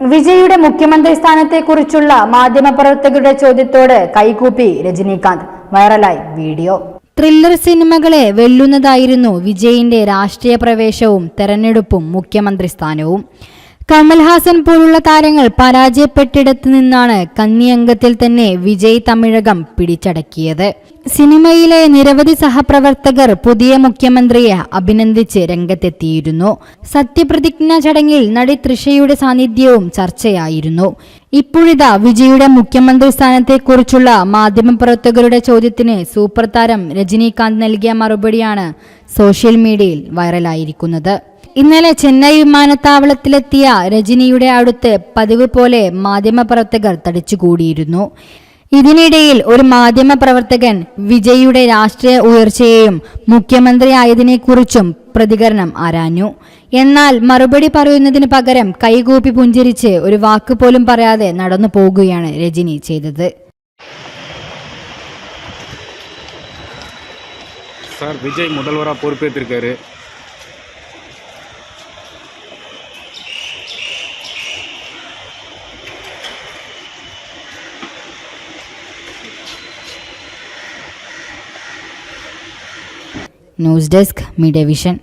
വിജയുടെ മുഖ്യമന്ത്രി സ്ഥാനത്തെക്കുറിച്ചുള്ള മാധ്യമപ്രവർത്തകരുടെ ചോദ്യത്തോട് കൈകൂപ്പി രജനീകാന്ത്. വൈറലായി വീഡിയോ. ത്രില്ലർ സിനിമകളെ വെല്ലുന്നതായിരുന്നു വിജയിന്റെ രാഷ്ട്രീയ പ്രവേശവും തെരഞ്ഞെടുപ്പും മുഖ്യമന്ത്രി സ്ഥാനവും. കമൽഹാസൻ പോലുള്ള താരങ്ങൾ പരാജയപ്പെട്ടിടത്ത് നിന്നാണ് കന്നിയംഗത്തിൽ തന്നെ വിജയ് തമിഴകം പിടിച്ചടക്കിയത്. സിനിമയിലെ നിരവധി സഹപ്രവർത്തകർ പുതിയ മുഖ്യമന്ത്രിയെ അഭിനന്ദിച്ച് രംഗത്തെത്തിയിരുന്നു. സത്യപ്രതിജ്ഞ ചടങ്ങിൽ നടി തൃഷയുടെ സാന്നിധ്യവും ചർച്ചയായിരുന്നു. ഇപ്പോഴിതാ വിജയുടെ മുഖ്യമന്ത്രി സ്ഥാനത്തെക്കുറിച്ചുള്ള മാധ്യമപ്രവർത്തകരുടെ ചോദ്യത്തിന് സൂപ്പർ താരം രജനീകാന്ത് നൽകിയ മറുപടിയാണ് സോഷ്യൽ മീഡിയയിൽ വൈറലായിരിക്കുന്നത്. ഇന്നലെ ചെന്നൈ വിമാനത്താവളത്തിലെത്തിയ രജനിയുടെ അടുത്ത് പതിവ് പോലെ മാധ്യമപ്രവർത്തകർ തടിച്ചുകൂടിയിരുന്നു. ഇതിനിടയിൽ ഒരു മാധ്യമപ്രവർത്തകൻ വിജയിയുടെ രാഷ്ട്രീയ ഉയർച്ചയെയും മുഖ്യമന്ത്രിയായതിനെക്കുറിച്ചും പ്രതികരണം ആരാഞ്ഞു. എന്നാൽ മറുപടി പറയുന്നതിന് പകരം കൈകൂപ്പി പുഞ്ചിരിച്ച് ഒരു വാക്ക് പോലും പറയാതെ നടന്നു പോകുകയാണ് രജനി ചെയ്തത്. വിജയ് முதல்வரா பொறுப்பேற்றிருக்காரு. News desk Media vision.